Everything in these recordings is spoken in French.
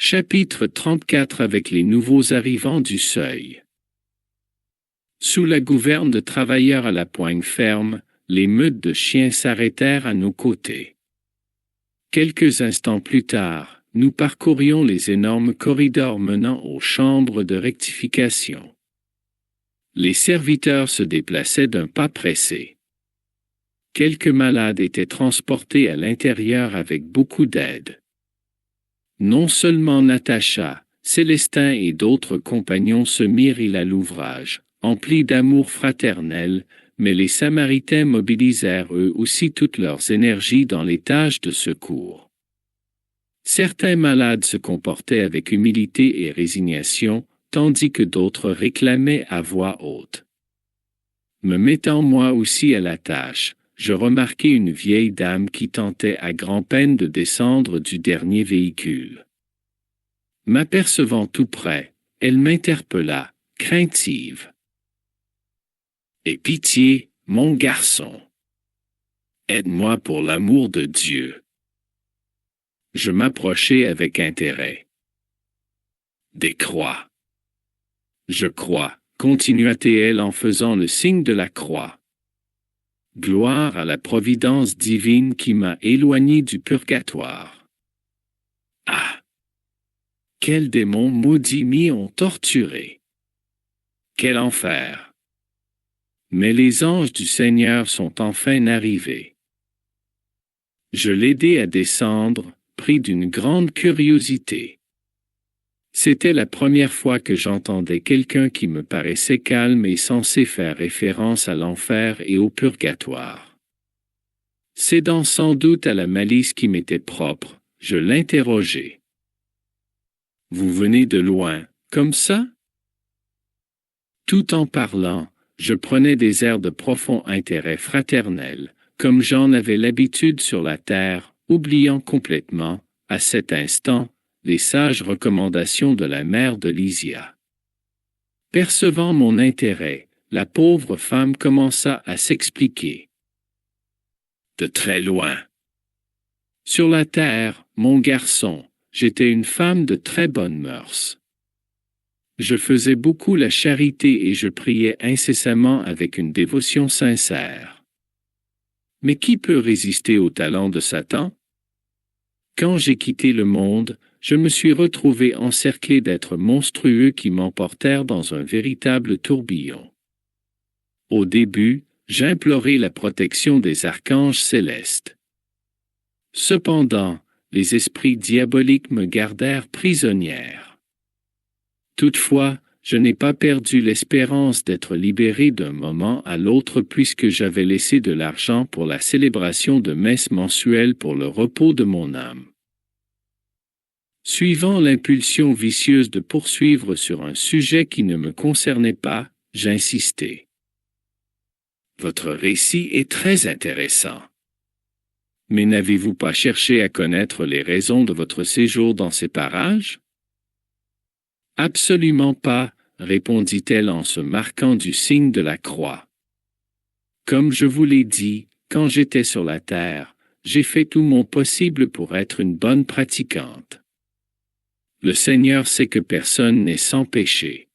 Chapitre 34 avec les nouveaux arrivants du seuil. Sous la gouverne de travailleurs à la poigne ferme, les meutes de chiens s'arrêtèrent à nos côtés. Quelques instants plus tard, nous parcourions les énormes corridors menant aux chambres de rectification. Les serviteurs se déplaçaient d'un pas pressé. Quelques malades étaient transportés à l'intérieur avec beaucoup d'aide. Non seulement Natacha, Célestin et d'autres compagnons se mirent à l'ouvrage, emplis d'amour fraternel, mais les Samaritains mobilisèrent eux aussi toutes leurs énergies dans les tâches de secours. Certains malades se comportaient avec humilité et résignation, tandis que d'autres réclamaient à voix haute. Me mettant moi aussi à la tâche, je remarquai une vieille dame qui tentait à grand-peine de descendre du dernier véhicule. M'apercevant tout près, elle m'interpella, craintive. « Aie pitié, mon garçon. Aide-moi pour l'amour de Dieu. » Je m'approchai avec intérêt. « Des croix. » « Je crois, » continua-t-elle en faisant le signe de la croix. Gloire à la providence divine qui m'a éloigné du purgatoire. Ah! Quels démons maudits m'y ont torturé! Quel enfer! Mais les anges du Seigneur sont enfin arrivés. Je l'aidai à descendre, pris d'une grande curiosité. C'était la première fois que j'entendais quelqu'un qui me paraissait calme et censé faire référence à l'enfer et au purgatoire. Cédant sans doute à la malice qui m'était propre, je l'interrogeai. « Vous venez de loin, comme ça? » Tout en parlant, je prenais des airs de profond intérêt fraternel, comme j'en avais l'habitude sur la terre, oubliant complètement, à cet instant, les sages recommandations de la mère de Lysia. Percevant mon intérêt, la pauvre femme commença à s'expliquer. De très loin. Sur la terre, mon garçon, j'étais une femme de très bonnes mœurs. Je faisais beaucoup la charité et je priais incessamment avec une dévotion sincère. Mais qui peut résister au talent de Satan? Quand j'ai quitté le monde, je me suis retrouvé encerclé d'êtres monstrueux qui m'emportèrent dans un véritable tourbillon. Au début, j'implorai la protection des archanges célestes. Cependant, les esprits diaboliques me gardèrent prisonnière. Toutefois, je n'ai pas perdu l'espérance d'être libéré d'un moment à l'autre puisque j'avais laissé de l'argent pour la célébration de messes mensuelles pour le repos de mon âme. Suivant l'impulsion vicieuse de poursuivre sur un sujet qui ne me concernait pas, j'insistai. Votre récit est très intéressant. Mais n'avez-vous pas cherché à connaître les raisons de votre séjour dans ces parages? Absolument pas, répondit-elle en se marquant du signe de la croix. Comme je vous l'ai dit, quand j'étais sur la terre, j'ai fait tout mon possible pour être une bonne pratiquante. Le Seigneur sait que personne n'est sans péché.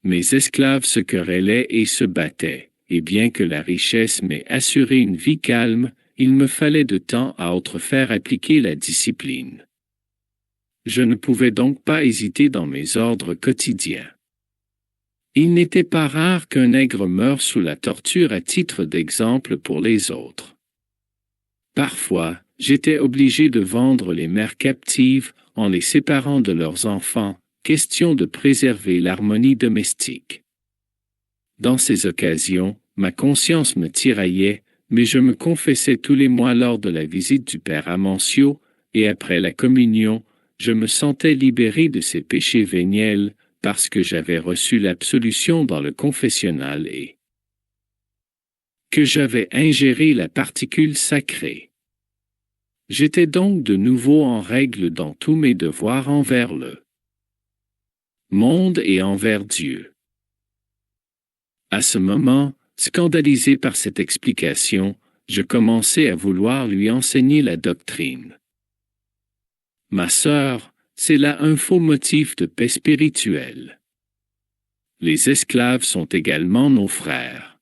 Mes esclaves se querellaient et se battaient, et bien que la richesse m'ait assuré une vie calme, il me fallait de temps à autre faire appliquer la discipline. Je ne pouvais donc pas hésiter dans mes ordres quotidiens. Il n'était pas rare qu'un nègre meure sous la torture à titre d'exemple pour les autres. Parfois, j'étais obligé de vendre les mères captives en les séparant de leurs enfants, question de préserver l'harmonie domestique. Dans ces occasions, ma conscience me tiraillait, mais je me confessais tous les mois lors de la visite du père Amancio, et après la communion, je me sentais libéré de ces péchés véniels, parce que j'avais reçu l'absolution dans le confessionnal et que j'avais ingéré la particule sacrée. J'étais donc de nouveau en règle dans tous mes devoirs envers le monde et envers Dieu. À ce moment, scandalisé par cette explication, je commençai à vouloir lui enseigner la doctrine. « Ma sœur, C'est là un faux motif de paix spirituelle. Les esclaves sont également nos frères.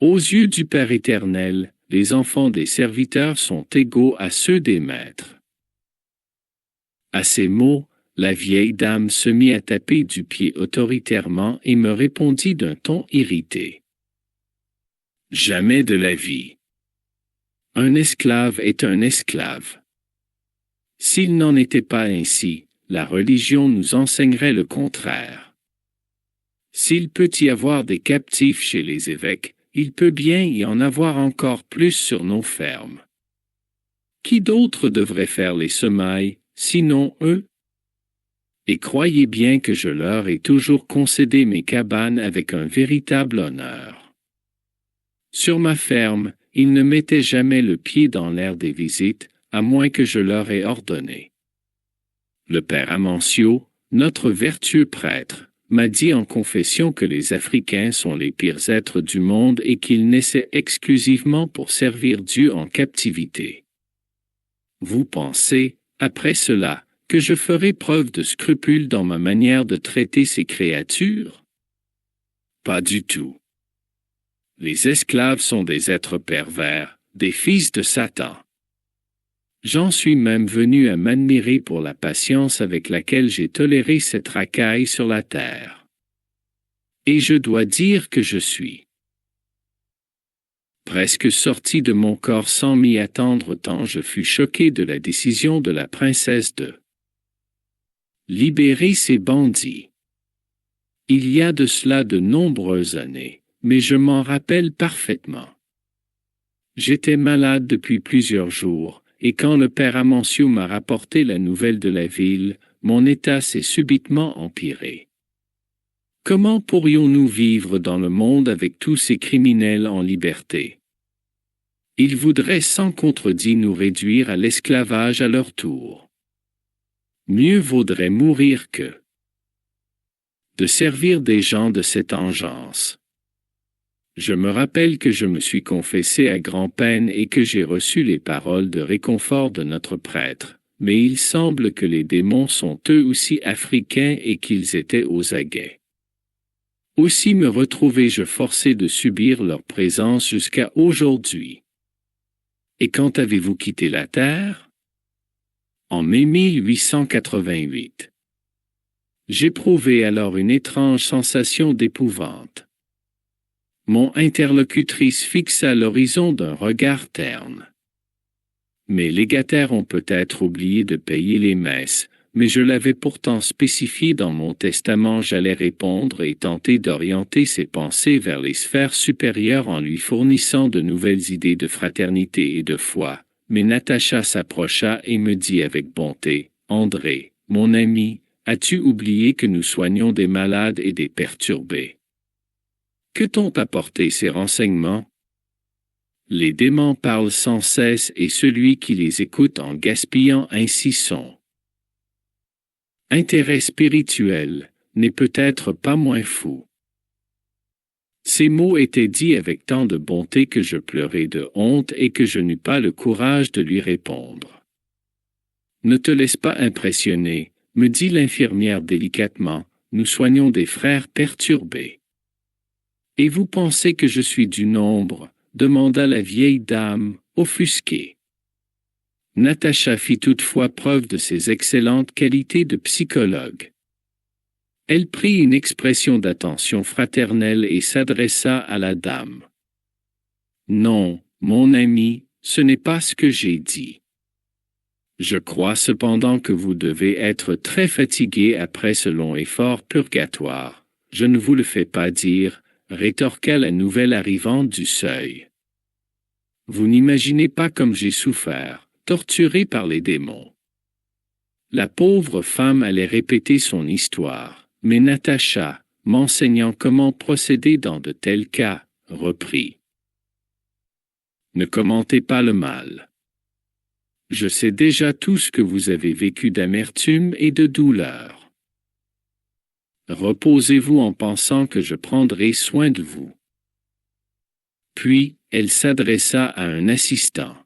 Aux yeux du Père éternel, les enfants des serviteurs sont égaux à ceux des maîtres. À ces mots, la vieille dame se mit à taper du pied autoritairement et me répondit d'un ton irrité. « Jamais de la vie. Un esclave est un esclave. S'il n'en était pas ainsi, la religion nous enseignerait le contraire. S'il peut y avoir des captifs chez les évêques, il peut bien y en avoir encore plus sur nos fermes. Qui d'autre devrait faire les semailles, sinon eux? Et croyez bien que je leur ai toujours concédé mes cabanes avec un véritable honneur. Sur ma ferme, ils ne mettaient jamais le pied dans l'air des visites, à moins que je leur ai ordonné. Le père Amancio, notre vertueux prêtre, m'a dit en confession que les Africains sont les pires êtres du monde et qu'ils naissaient exclusivement pour servir Dieu en captivité. Vous pensez, après cela, que je ferai preuve de scrupule dans ma manière de traiter ces créatures? Pas du tout. Les esclaves sont des êtres pervers, des fils de Satan. J'en suis même venu à m'admirer pour la patience avec laquelle j'ai toléré cette racaille sur la terre. Et je dois dire que je suis presque sorti de mon corps sans m'y attendre tant je fus choqué de la décision de la princesse de libérer ces bandits. Il y a de cela de nombreuses années, mais je m'en rappelle parfaitement. J'étais malade depuis plusieurs jours, et quand le père Amancio m'a rapporté la nouvelle de la ville, mon état s'est subitement empiré. Comment pourrions-nous vivre dans le monde avec tous ces criminels en liberté? Ils voudraient sans contredit nous réduire à l'esclavage à leur tour. Mieux vaudrait mourir que de servir des gens de cette engeance. Je me rappelle que je me suis confessé à grand-peine et que j'ai reçu les paroles de réconfort de notre prêtre, mais il semble que les démons sont eux aussi africains et qu'ils étaient aux aguets. Aussi me retrouvai-je forcé de subir leur présence jusqu'à aujourd'hui. Et quand avez-vous quitté la terre? En mai 1888. J'éprouvai alors une étrange sensation d'épouvante. Mon interlocutrice fixa l'horizon d'un regard terne. Mes légataires ont peut-être oublié de payer les messes, mais je l'avais pourtant spécifié dans mon testament. J'allais répondre et tenter d'orienter ses pensées vers les sphères supérieures en lui fournissant de nouvelles idées de fraternité et de foi. Mais Natacha s'approcha et me dit avec bonté, « André, mon ami, as-tu oublié que nous soignons des malades et des perturbés? Que t'ont apporté ces renseignements? Les démons parlent sans cesse et celui qui les écoute en gaspillant ainsi son intérêt spirituel n'est peut-être pas moins fou. » Ces mots étaient dits avec tant de bonté que je pleurai de honte et que je n'eus pas le courage de lui répondre. « Ne te laisse pas impressionner, » me dit l'infirmière délicatement, « nous soignons des frères perturbés. » « Et vous pensez que je suis du nombre? » demanda la vieille dame, offusquée. Natacha fit toutefois preuve de ses excellentes qualités de psychologue. Elle prit une expression d'attention fraternelle et s'adressa à la dame. « Non, mon ami, ce n'est pas ce que j'ai dit. Je crois cependant que vous devez être très fatigué après ce long effort purgatoire. Je ne vous le fais pas dire, » rétorqua la nouvelle arrivante du seuil. « Vous n'imaginez pas comme j'ai souffert, torturé par les démons. » La pauvre femme allait répéter son histoire, mais Natacha, m'enseignant comment procéder dans de tels cas, reprit. « Ne commentez pas le mal. Je sais déjà tout ce que vous avez vécu d'amertume et de douleur. Reposez-vous en pensant que je prendrai soin de vous. » Puis, elle s'adressa à un assistant.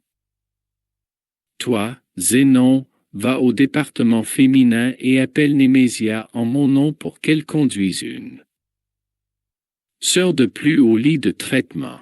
« Toi, Zénon, Va au département féminin et appelle Némésia en mon nom pour qu'elle conduise une sœur de plus au lit de traitement.